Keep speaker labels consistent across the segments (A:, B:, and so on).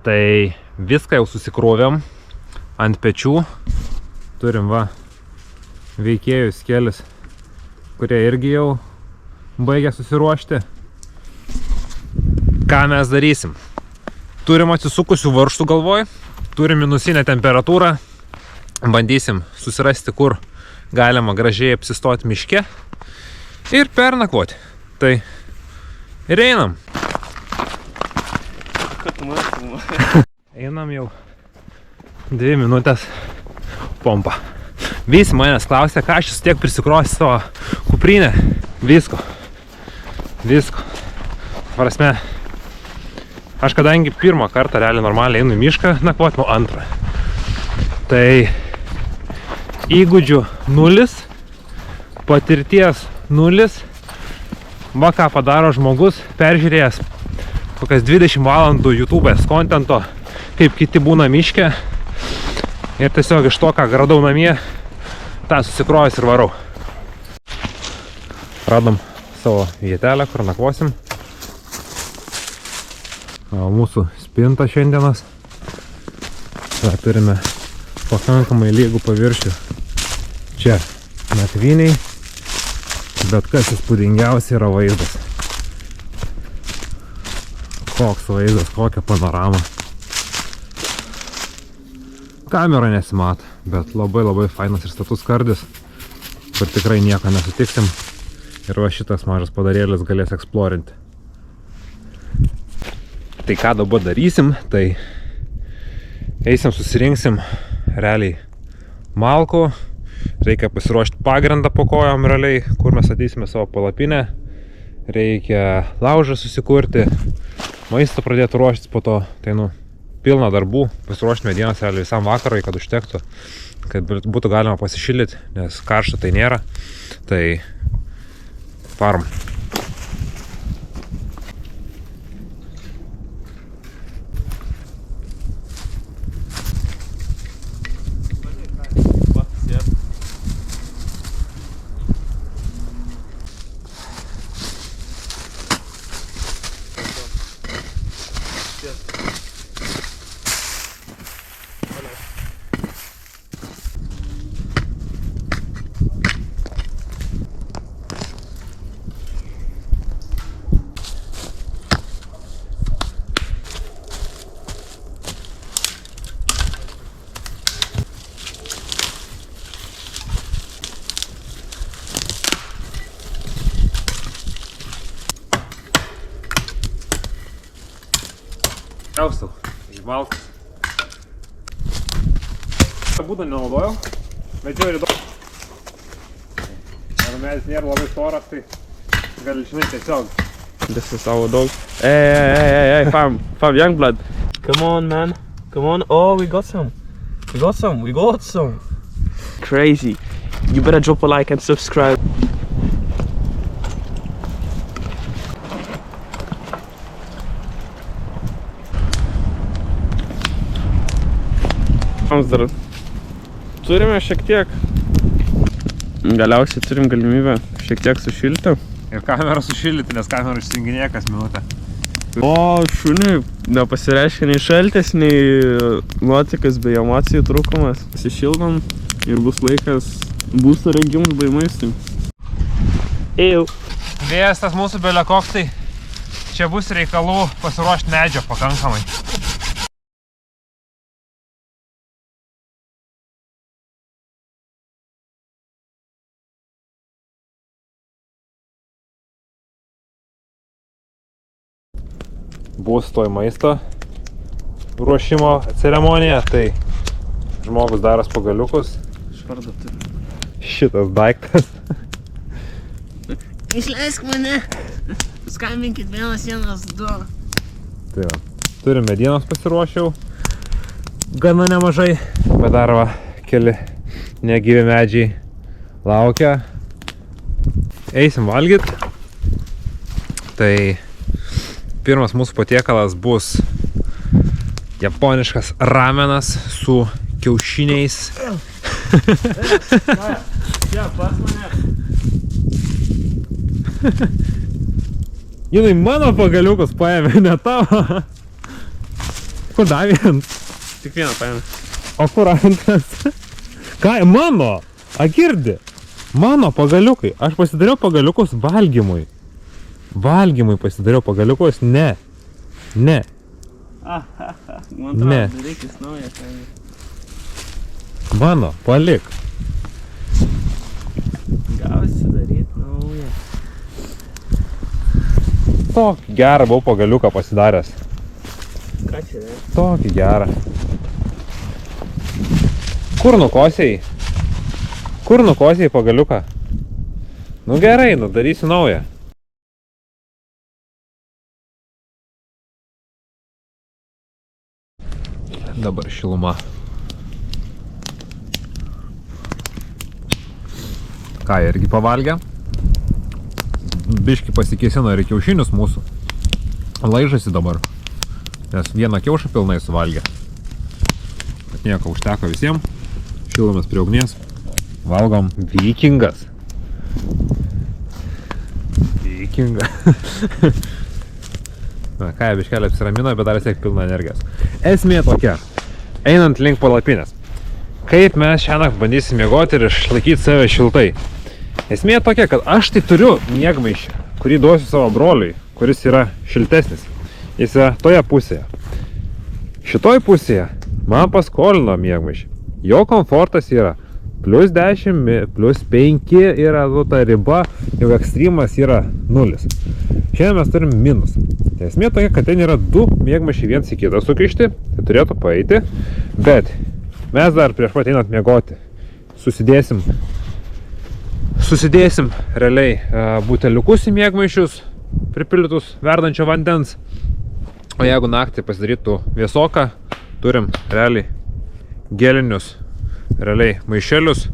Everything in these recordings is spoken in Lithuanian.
A: Tai viską jau susikrovėm ant pečių. Turim va veikėjus kelis, kurie irgi jau baigė susiruošti. Ką mes darysim? Turim atsisukusių varžtų galvoj, turim minusinę temperatūrą, bandysim susirasti, kur galima gražiai apsistoti miške ir pernakvoti. Tai ir einam. Einam jau 2 minutės pompa. Visi manęs klausė, ką aš tiek prisikrosi savo kuprinę. Visko. Prasme, aš kadangi pirmą kartą realiai normaliai einu į mišką, nakvoti nuo antrą. Tai įgūdžių 0, patirties 0. Va ką padaro žmogus, peržiūrėjęs kokias 20 valandų YouTube'ės kontento, kaip kiti būna miške. Ir tiesiog iš to, ką radau namie, tą susikrovęs ir varau. Radom savo vietelę, kur nakvosim. Mūsų spinta šiandienas. Turime pakankamai lygų paviršių. Čia nakvyniai, bet kas įspūdingiausia yra vaizdas. Koks vaizdas, kokia panorama. Kamera nesimato, bet labai fainas ir status kardis, kur tikrai nieko nesutiksim. Ir va šitas mažas padarėlis galės eksplorinti. Tai ką dabar darysim, tai eisim susirinksim realiai malkų. Reikia pasiruošti pagrindą po kojom realiai, kur mes atysime savo palapinę. Reikia laužą susikurti, maistą pradėti ruoštis po to. Tai pilna darbų, pasiruošti medienos realiai visam vakarui, kad užtektų, kad būtų galima pasišildyti, nes karšta tai nėra. Tai varom. Jaustau, išbaltas. Būdą nenaudojau, bet jau ir įdomu. Jeigu medis nėra labai storas, tai gali žinai tiesiog.
B: This is our dog. Hey, fam, young blood. Come on, man. Come on. Oh, we got some. Crazy. You better drop a like and subscribe. Dar turime šiek tiek, galiausiai turim galimybę šiek tiek sušilti.
A: Ir kamerą sušildyti, nes kamerą išsijunginėja kas minutę.
B: O šuniui nepasireiškia nei šaltis, nei nuotykas bei emocijų trūkumas. Pasišildom ir bus laikas būsto rengimui bei maistui.
A: Vėjas tas mūsų belekoks, tai čia bus reikalų pasiruošti medžio pakankamai. Bus toj maisto ruošimo ceremonija, tai žmogus daras pagaliukus. Šitas daiktas.
C: Išleisk mane, skambinkit 112.
A: Tai va, turim medienos pasiruošiau gana nemažai, bet dar va, keli negyvi medžiai laukia. Eisim valgyt. Tai pirmas mūsų patiekalas bus japoniškas ramenas su kiaušiniais.
B: Čia, pas mane.
A: Jinai mano pagaliukus paėmė, ne tavo. Kur davė?
B: Tik vieną paėmė.
A: O kur antras? Ką, mano? Agirdi? Mano pagaliukai. Aš pasidariau pagaliukus valgymui. Valgymui pasidariau pagaliukus. Ne. Ne.
B: Man atrodo, reikės naują paėmė.
A: Mano, palik.
B: Gausi daryt naują.
A: Tokį gerą buvau pagaliuką pasidaręs.
B: Ką čia reikia?
A: Tokį gerą. Kur nukosiai? Kur nukosiai pagaliuką? Nu gerai, nu darysiu naują. Dabar šiluma. Ką, irgi pavalgė? Biški pasikėsino ir kiaušinius mūsų. Laižasi dabar. Nes vieną kiaušą pilnai suvalgė. Bet nieko, užteko visiems. Šilomės prie ugnies. Valgom vikingas. Vikingas. Na ką, biškelė apsiramino, bet dar vis tiek pilna energijos. Esmė tokia. Einant link palapinės. Kaip mes šiąnakt bandysim miegoti ir išlaikyti save šiltai. Esmė tokia, kad aš tai turiu miegmaišį, kurį duosiu savo broliui, kuris yra šiltesnis. Jis yra toje pusėje. Šitoj pusėje man paskolino miegmaišį. Jo komfortas yra +10, +5 yra ta riba, jau ekstremas yra 0. Šiandien mes turim minus. Tai esmė tokia, kad ten yra 2 miegmaišiai viens į kitą sukišti, tai turėtų paeiti, bet mes dar prieš pat einant miegoti susidėsim realiai buteliukus į miegmaišius, pripildytus verdančio vandens. O jeigu naktį pasidarytų vėsoka, turim realiai gelinius realiai maišelius,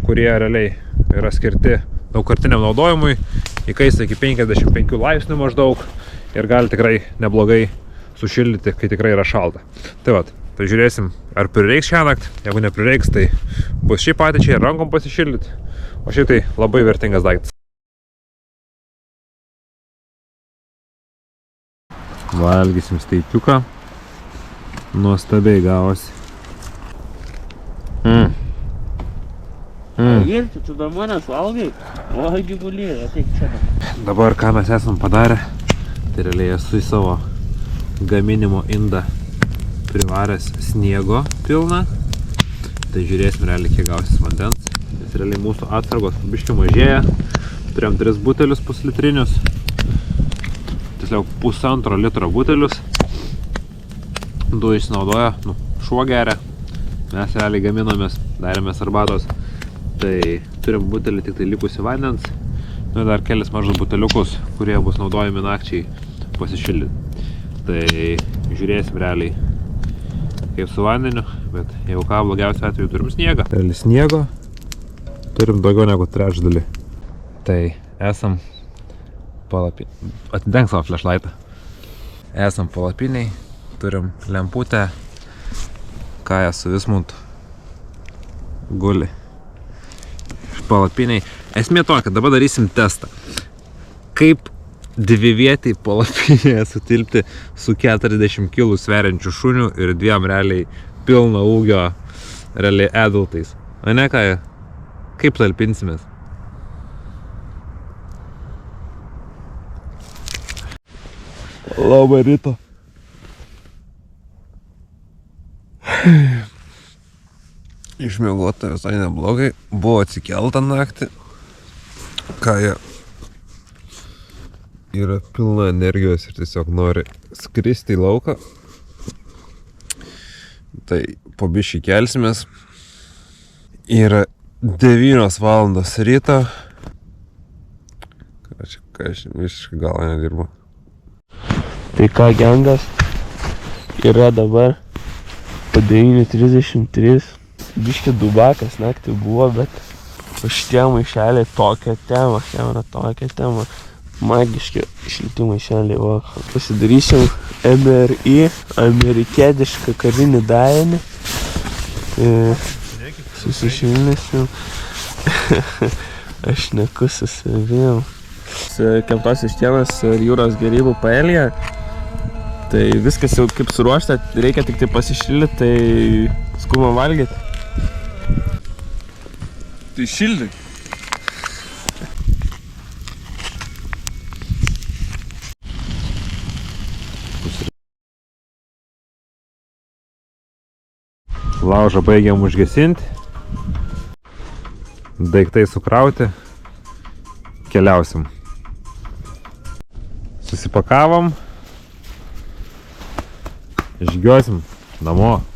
A: kurie realiai yra skirti daugkartiniam naudojimui, įkaista iki 55 laipsnių maždaug ir gali tikrai neblogai sušildyti, kai tikrai yra šalta. Tai vat, tai žiūrėsim, ar prireiks šiąnakt. Jeigu neprireiks, tai bus šiaip patyčiai rankom pasišildyti, o šiaip tai labai vertingas daiktas. Valgysim steikiuką. Nuostabiai gavosi.
B: Girti, tu dar manęs valgai? O, gyvulį, ateik čia.
A: Dabar ką mes esam padarę, tai realiai esu į savo gaminimo indą privaręs sniego pilną. Tai žiūrėsim realiai, kiek gausis vandens. Nes realiai mūsų atsargos biškių mažėja. Turėjom 3 butelius puslitrinius. Tiksliau 1,5 litro butelius. 2 išsinaudoja, šuo geria. Mes realiai gaminomės, darėmės arbatos. Tai turim butelį tik tai likusi vandens. Nu ir dar kelis mažus buteliukus, kurie bus naudojami nakčiai pasišildyti. Tai žiūrėsim realiai kaip su vandeniu, bet jeigu ką, blogiausiu atveju turim sniegą. Realiai sniego turim daugiau negu trečdalį. Tai esam palapiniai. Atidenk savo flashlightą. Esam palapiniai, turim lemputę, Kaja su Vismuntu guli palapiniai. Esmė to, kad dabar darysim testą. Kaip dvivietai palapinėje sutilpti su 40 kg sveriančių šunių ir 2 realiai pilno ūgio realiai adultais. O ne, Kaja? Kaip talpinsimės? Labą rytą. Išmiegota visai neblogai. Buvo atsikelta naktį. Kaja yra pilna energijos ir tiesiog nori skristi į lauką. Tai po biškį kelsimės. Yra 9 valandos ryto. Ką aš visiškai galą nedirbu.
B: Tai ką, gengas yra dabar po 9:33. Biškį dubakas naktį buvo, bet šitie maišeliai tokia tema, chemera tokia tema. Magiški šilti maišeliai, va. Pasidarysim MRI, amerikietišką karinį dainį. Susišilnysim. Aš neku su savim. Keptos ištienos ir jūros gėrybų paelija. Tai viskas jau kaip suruošta, reikia tik tai pasišildyti, tai skubam valgyti. Tai šildyk.
A: Laužą baigiam užgesinti. Daiktai sukrauti. Keliausim. Susipakavom. Žygiuosim namo.